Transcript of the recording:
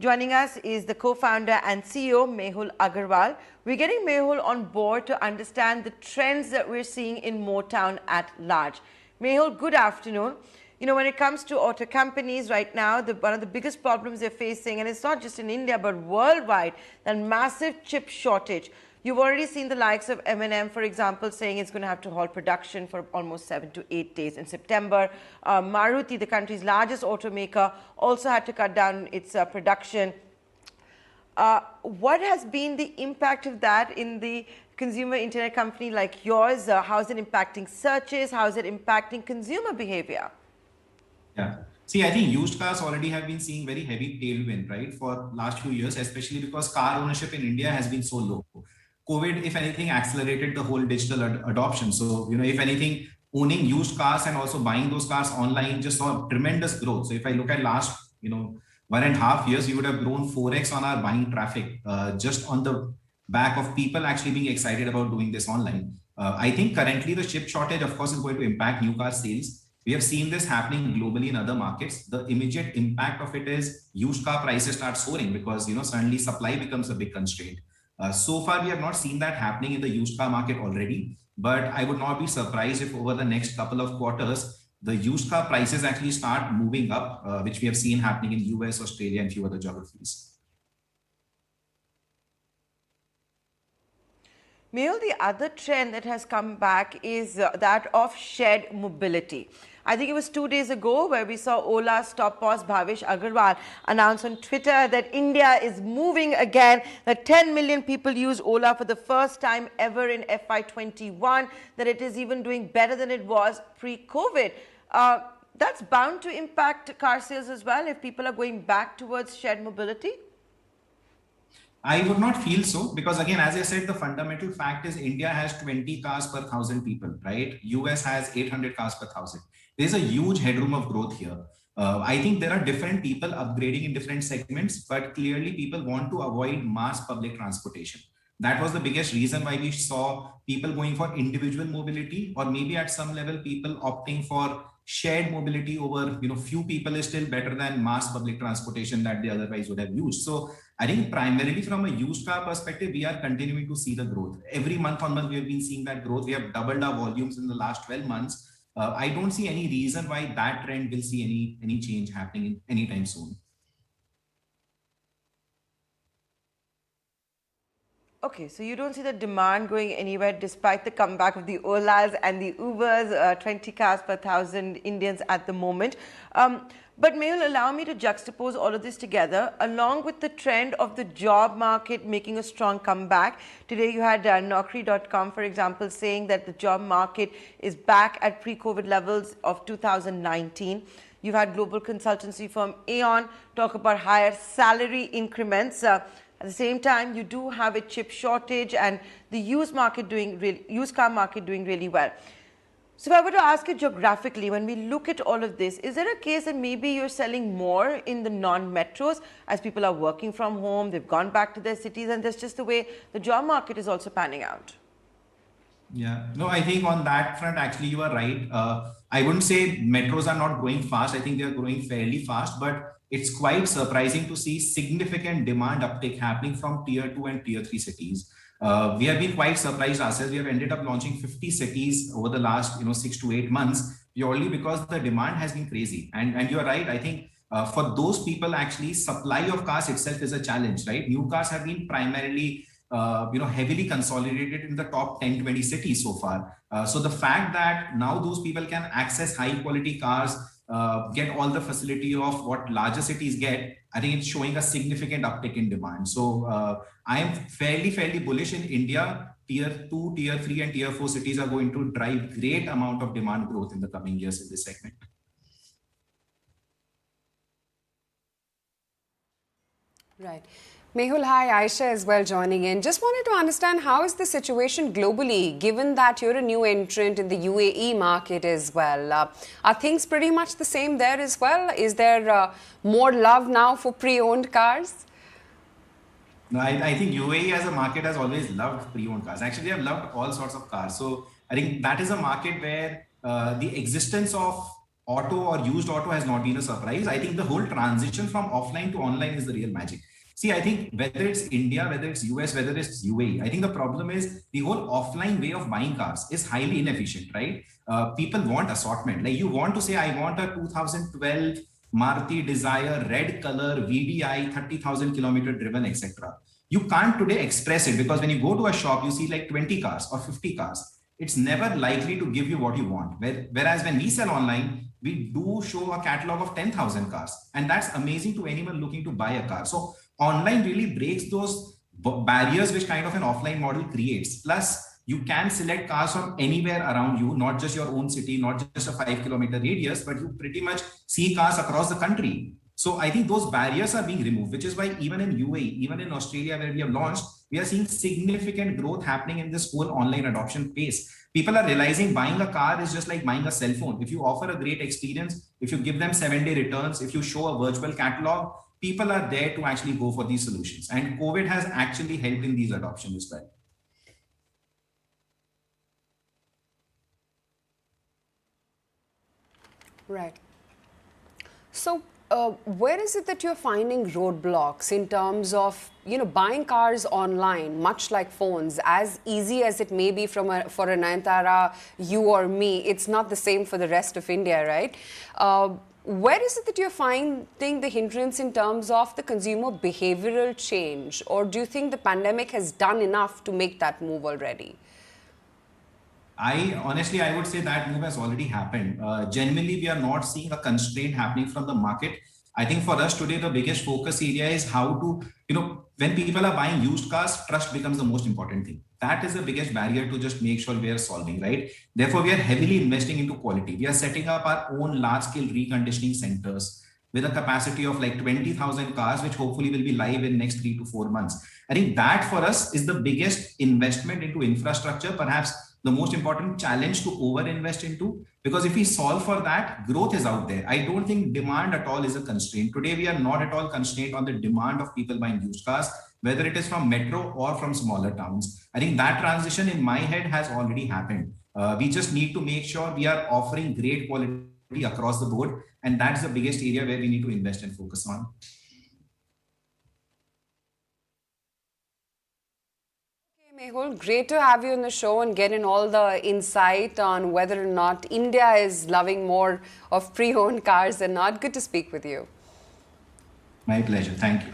Joining us is the co-founder and CEO, Mehul Agrawal. We're getting Mehul on board to understand the trends that we're seeing in Motown at large. Mehul, good afternoon. You know, when it comes to auto companies right now, one of the biggest problems they're facing, and it's not just in India, but worldwide, that massive chip shortage. You've already seen the likes of M&M, for example, saying it's going to have to halt production for almost 7 to 8 days. In September, Maruti, the country's largest automaker, also had to cut down its production. What has been the impact of that in the consumer internet company like yours? How is it impacting searches? How is it impacting consumer behavior? Yeah. See, I think used cars already have been seeing very heavy tailwind, right, for last few years, especially because car ownership in India has been so low. COVID, if anything, accelerated the whole digital adoption. So, if anything, owning used cars and also buying those cars online just saw tremendous growth. So if I look at last, 1.5 years, we would have grown 4x on our buying traffic, just on the back of people actually being excited about doing this online. I think currently the chip shortage, of course, is going to impact new car sales. We have seen this happening globally in other markets. The immediate impact of it is used car prices start soaring because, suddenly supply becomes a big constraint. So far, we have not seen that happening in the used car market already, but I would not be surprised if over the next couple of quarters, the used car prices actually start moving up, which we have seen happening in US, Australia, and a few other geographies. Mehul, the other trend that has come back is that of shared mobility. I think it was 2 days ago where we saw Ola's top boss Bhavish Agrawal announce on Twitter that India is moving again, that 10 million people use Ola for the first time ever in FY21, that it is even doing better than it was pre-COVID. That's bound to impact car sales as well if people are going back towards shared mobility? I would not feel so because, again, as I said, the fundamental fact is India has 20 cars per 1,000 people, right? US has 800 cars per 1,000. There's a huge headroom of growth here. I think there are different people upgrading in different segments, but clearly people want to avoid mass public transportation. That was the biggest reason why we saw people going for individual mobility, or maybe at some level people opting for shared mobility over, few people is still better than mass public transportation that they otherwise would have used. So I think primarily from a used car perspective, we are continuing to see the growth. Every month on month, we have been seeing that growth. We have doubled our volumes in the last 12 months. I don't see any reason why that trend will see any change happening anytime soon. Okay, so you don't see the demand going anywhere despite the comeback of the Olas and the Ubers, 20 cars per 1,000 Indians at the moment. But Mehul, allow me to juxtapose all of this together along with the trend of the job market making a strong comeback. Today you had Naukri.com, for example, saying that the job market is back at pre-COVID levels of 2019. You've had global consultancy firm Aon talk about higher salary increments. At the same time, you do have a chip shortage and the used car market doing really well. So if I were to ask you geographically, when we look at all of this, is there a case that maybe you're selling more in the non-metros as people are working from home, they've gone back to their cities, and that's just the way the job market is also panning out? Yeah, no, I think on that front, actually, you are right. I wouldn't say metros are not growing fast. I think they're growing fairly fast, but it's quite surprising to see significant demand uptake happening from tier 2 and tier 3 cities. We have been quite surprised ourselves. We have ended up launching 50 cities over the last 6 to 8 months, purely because the demand has been crazy. And you're right. I think for those people, actually, supply of cars itself is a challenge, right? New cars have been primarily heavily consolidated in the top 10-20 cities so far. So the fact that now those people can access high quality cars, get all the facility of what larger cities get, I think it's showing a significant uptick in demand. So I am fairly bullish in India. Tier 2, tier 3 and tier 4 cities are going to drive great amount of demand growth in the coming years in this segment. Right. Mehul, hi, Aisha as well joining in. Just wanted to understand how is the situation globally, given that you're a new entrant in the UAE market as well. Are things pretty much the same there as well? Is there more love now for pre-owned cars? No, I think UAE as a market has always loved pre-owned cars. Actually, they have loved all sorts of cars. So I think that is a market where the existence of auto or used auto has not been a surprise. I think the whole transition from offline to online is the real magic. See, I think whether it's India, whether it's US, whether it's UAE, I think the problem is the whole offline way of buying cars is highly inefficient, right? People want assortment. Like you want to say, I want a 2012 Maruti Desire, red color, VDI, 30,000 kilometer driven, etc. You can't today express it because when you go to a shop, you see like 20 cars or 50 cars. It's never likely to give you what you want. Whereas when we sell online, we do show a catalog of 10,000 cars. And that's amazing to anyone looking to buy a car. So online really breaks those barriers which kind of an offline model creates. Plus, you can select cars from anywhere around you, not just your own city, not just a 5-kilometer radius, but you pretty much see cars across the country. So I think those barriers are being removed, which is why even in UAE, even in Australia, where we have launched, we are seeing significant growth happening in this whole online adoption pace. People are realizing buying a car is just like buying a cell phone. If you offer a great experience, if you give them 7-day returns, if you show a virtual catalog, people are there to actually go for these solutions. And COVID has actually helped in these adoption as well. Right. So, where is it that you're finding roadblocks in terms of, buying cars online, much like phones, as easy as it may be for a Nayantara, you or me, it's not the same for the rest of India, right? Where is it that you're finding the hindrance in terms of the consumer behavioral change? Or do you think the pandemic has done enough to make that move already? I would say that move has already happened. Genuinely, we are not seeing a constraint happening from the market. I think for us today, the biggest focus area is how to, when people are buying used cars, trust becomes the most important thing. That is the biggest barrier to just make sure we are solving, right? Therefore, we are heavily investing into quality. We are setting up our own large-scale reconditioning centers with a capacity of like 20,000 cars, which hopefully will be live in next 3 to 4 months. I think that for us is the biggest investment into infrastructure, perhaps the most important challenge to over-invest into, because if we solve for that, growth is out there. I don't think demand at all is a constraint. Today, we are not at all constrained on the demand of people buying used cars, whether it is from metro or from smaller towns. I think that transition in my head has already happened. We just need to make sure we are offering great quality across the board. And that's the biggest area where we need to invest and focus on. Mehul, great to have you on the show and get in all the insight on whether or not India is loving more of pre-owned cars or not. Good to speak with you. My pleasure. Thank you.